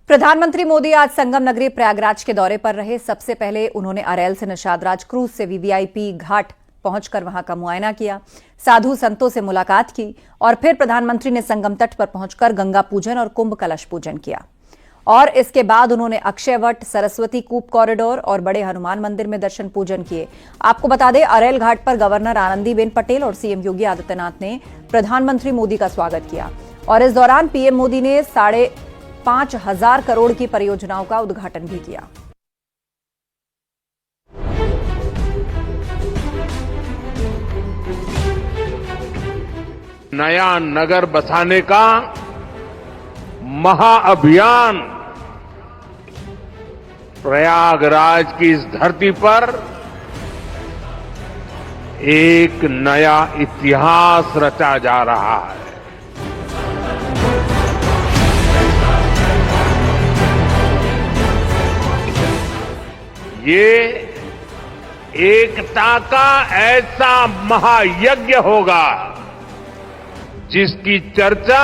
प्रधानमंत्री मोदी आज संगम नगरी प्रयागराज के दौरे पर रहे। सबसे पहले उन्होंने अरैल से निषादराज क्रूज से वीवीआईपी घाट पहुंचकर वहां का मुआयना किया, साधु संतों से मुलाकात की और फिर प्रधानमंत्री ने संगम तट पर पहुंचकर गंगा पूजन और कुंभ कलश पूजन किया। और इसके बाद उन्होंने अक्षयवट, सरस्वती कूप कॉरिडोर और बड़े हनुमान मंदिर में दर्शन पूजन किए। आपको बता दें, अरैल घाट पर गवर्नर आनंदीबेन पटेल और सीएम योगी आदित्यनाथ ने प्रधानमंत्री मोदी का स्वागत किया और इस दौरान पीएम मोदी ने 5,500 करोड़ की परियोजनाओं का उद्घाटन भी किया। नया नगर बसाने का महाअभियान प्रयागराज की इस धरती पर एक नया इतिहास रचा जा रहा है। ये एकता का ऐसा महायज्ञ होगा जिसकी चर्चा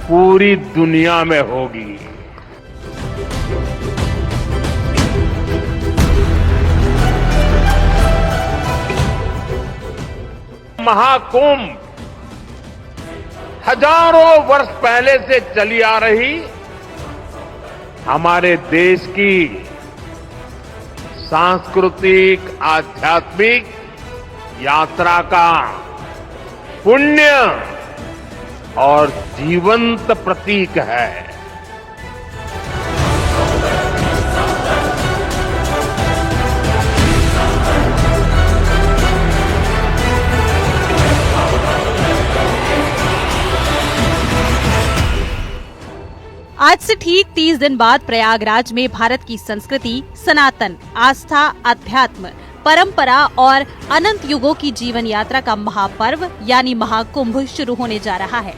पूरी दुनिया में होगी। महाकुंभ हजारों वर्ष पहले से चली आ रही हमारे देश की सांस्कृतिक आध्यात्मिक यात्रा का पुण्य और जीवंत प्रतीक है। आज से ठीक 30 दिन बाद प्रयागराज में भारत की संस्कृति, सनातन, आस्था, अध्यात्म, परंपरा और अनंत युगों की जीवन यात्रा का महापर्व यानी महाकुंभ शुरू होने जा रहा है।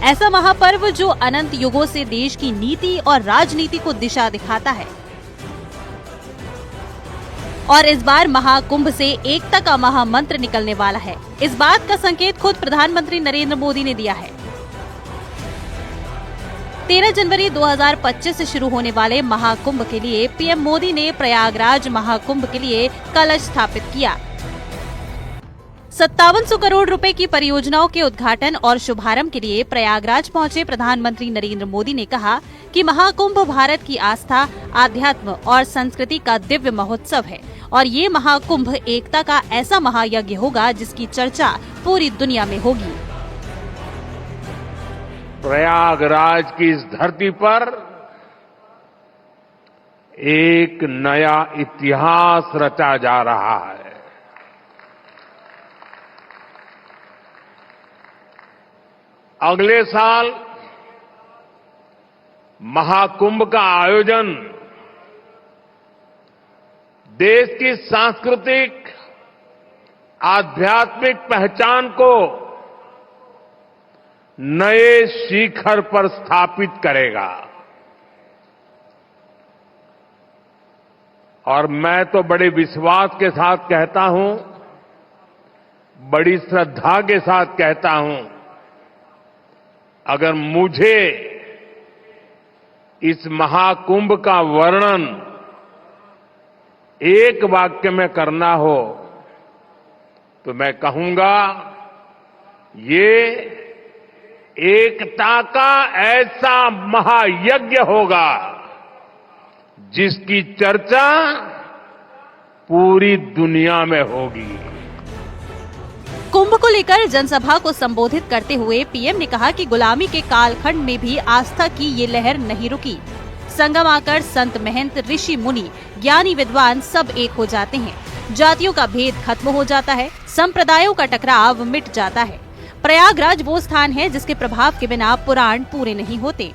ऐसा महापर्व जो अनंत युगों से देश की नीति और राजनीति को दिशा दिखाता है। और इस बार महाकुंभ से एकता का महामंत्र निकलने वाला है। इस बात का संकेत खुद प्रधानमंत्री नरेंद्र मोदी ने दिया है। 13 जनवरी 2025 से शुरू होने वाले महाकुंभ के लिए पीएम मोदी ने प्रयागराज महाकुंभ के लिए कलश स्थापित किया। 5700 करोड़ रुपए की परियोजनाओं के उद्घाटन और शुभारंभ के लिए प्रयागराज पहुंचे प्रधानमंत्री नरेंद्र मोदी ने कहा कि महाकुंभ भारत की आस्था, आध्यात्म और संस्कृति का दिव्य महोत्सव है और ये महाकुंभ एकता का ऐसा महायज्ञ होगा जिसकी चर्चा पूरी दुनिया में होगी। प्रयागराज की इस धरती पर एक नया इतिहास रचा जा रहा है। अगले साल महाकुंभ का आयोजन देश की सांस्कृतिक आध्यात्मिक पहचान को नए शिखर पर स्थापित करेगा। और मैं तो बड़े विश्वास के साथ कहता हूं, बड़ी श्रद्धा के साथ कहता हूं, अगर मुझे इस महाकुंभ का वर्णन एक वाक्य में करना हो तो मैं कहूंगा, ये एकता का ऐसा महायज्ञ होगा जिसकी चर्चा पूरी दुनिया में होगी। कुंभ को लेकर जनसभा को संबोधित करते हुए पीएम ने कहा कि गुलामी के कालखंड में भी आस्था की ये लहर नहीं रुकी। संगम आकर संत, महंत, ऋषि, मुनि, ज्ञानी, विद्वान सब एक हो जाते हैं। जातियों का भेद खत्म हो जाता है, संप्रदायों का टकराव मिट जाता है। प्रयागराज वो स्थान है जिसके प्रभाव के बिना पुराण पूरे नहीं होते।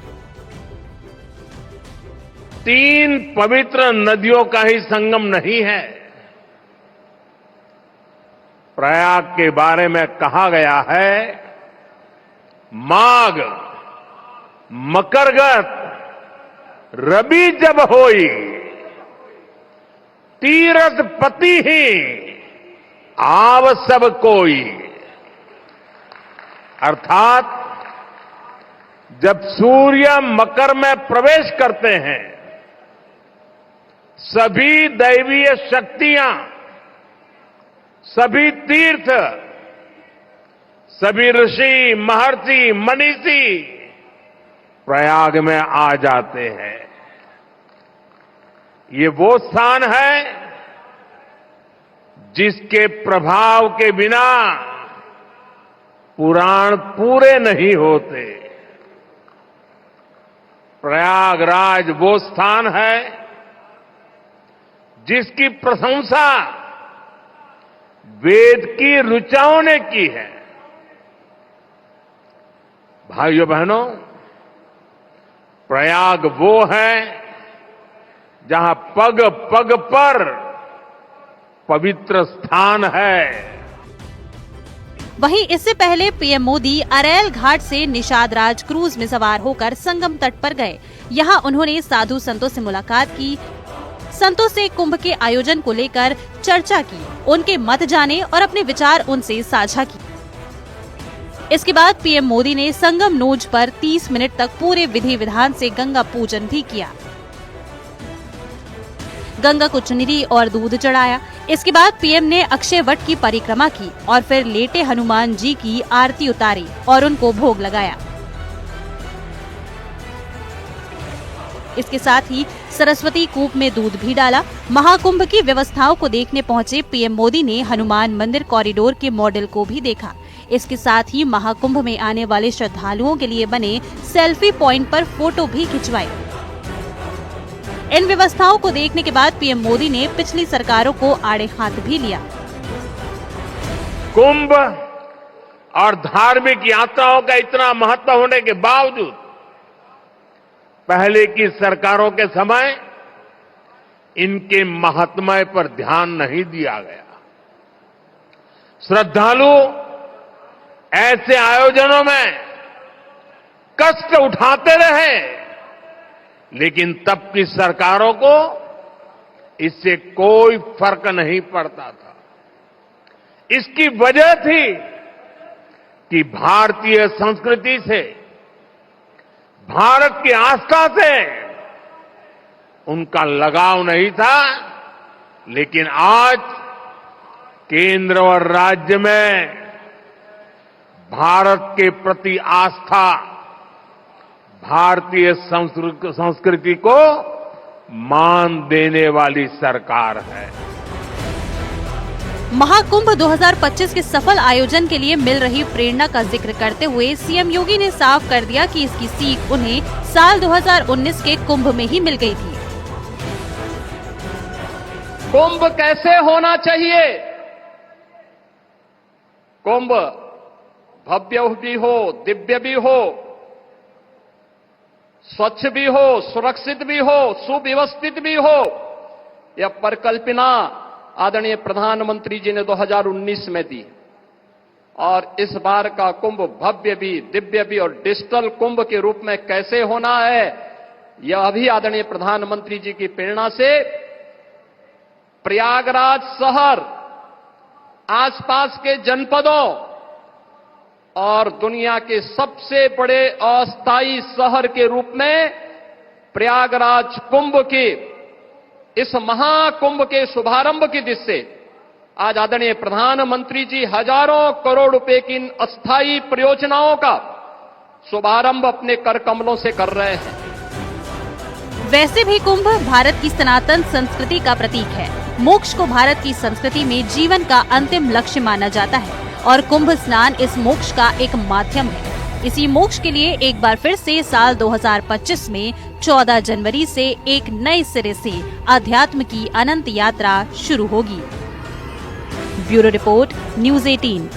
3 पवित्र नदियों का ही संगम नहीं है। प्रयाग के बारे में कहा गया है, माघ मकरगत रबी जब होई, तीरथ पति ही आव सब कोई। अर्थात जब सूर्य मकर में प्रवेश करते हैं, सभी दैवीय शक्तियां, सभी तीर्थ, सभी ऋषि, महर्षि, मनीषी प्रयाग में आ जाते हैं। ये वो स्थान है जिसके प्रभाव के बिना पुराण पूरे नहीं होते। प्रयागराज वो स्थान है जिसकी प्रशंसा वेद की ऋचाओं ने की है। भाइयों बहनों, प्रयाग वो है जहां पग पग पर पवित्र स्थान है। वहीं इससे पहले पीएम मोदी अरैल घाट से निषादराज क्रूज में सवार होकर संगम तट पर गए। यहां उन्होंने साधु संतों से मुलाकात की, संतों से कुंभ के आयोजन को लेकर चर्चा की, उनके मत जाने और अपने विचार उनसे साझा किए। इसके बाद पीएम मोदी ने संगम नोज पर 30 मिनट तक पूरे विधि विधान से गंगा पूजन भी किया। गंगा को चुनरी और दूध चढ़ाया। इसके बाद पीएम ने अक्षय वट की परिक्रमा की और फिर लेटे हनुमान जी की आरती उतारी और उनको भोग लगाया। इसके साथ ही सरस्वती कूप में दूध भी डाला। महाकुंभ की व्यवस्थाओं को देखने पहुंचे पीएम मोदी ने हनुमान मंदिर कॉरिडोर के मॉडल को भी देखा। इसके साथ ही महाकुंभ में आने वाले श्रद्धालुओं के लिए बने सेल्फी पॉइंट पर फोटो भी खिंचवाई। इन व्यवस्थाओं को देखने के बाद पीएम मोदी ने पिछली सरकारों को आड़े हाथ भी लिया। कुंभ और धार्मिक यात्राओं का इतना महत्व होने के बावजूद पहले की सरकारों के समय इनके महात्म्य पर ध्यान नहीं दिया गया। श्रद्धालु ऐसे आयोजनों में कष्ट उठाते रहे, लेकिन तब की सरकारों को इससे कोई फर्क नहीं पड़ता था। इसकी वजह थी कि भारतीय संस्कृति से, भारत की आस्था से उनका लगाव नहीं था। लेकिन आज केंद्र और राज्य में भारत के प्रति आस्था, भारतीय संस्कृति को मान देने वाली सरकार है। महाकुंभ 2025 के सफल आयोजन के लिए मिल रही प्रेरणा का जिक्र करते हुए सीएम योगी ने साफ कर दिया कि इसकी सीख उन्हें साल 2019 के कुंभ में ही मिल गई थी। कुंभ कैसे होना चाहिए? कुंभ भव्य भी हो, दिव्य भी हो, स्वच्छ भी हो, सुरक्षित भी हो, सुव्यवस्थित भी हो। यह परिकल्पना आदरणीय प्रधानमंत्री जी ने 2019 में दी और इस बार का कुंभ भव्य भी, दिव्य भी और डिजिटल कुंभ के रूप में कैसे होना है, यह भी आदरणीय प्रधानमंत्री जी की प्रेरणा से प्रयागराज शहर, आसपास के जनपदों और दुनिया के सबसे बड़े अस्थायी शहर के रूप में प्रयागराज कुंभ के इस महाकुंभ के शुभारंभ की दिशा से आज आदरणीय प्रधानमंत्री जी हजारों करोड़ रुपए की इन अस्थायी परियोजनाओं का शुभारंभ अपने कर कमलों से कर रहे हैं। वैसे भी कुंभ भारत की सनातन संस्कृति का प्रतीक है। मोक्ष को भारत की संस्कृति में जीवन का अंतिम लक्ष्य माना जाता है और कुंभ स्नान इस मोक्ष का एक माध्यम है। इसी मोक्ष के लिए एक बार फिर से साल 2025 में 14 जनवरी से एक नए सिरे से अध्यात्म की अनंत यात्रा शुरू होगी। Bureau report, news 18।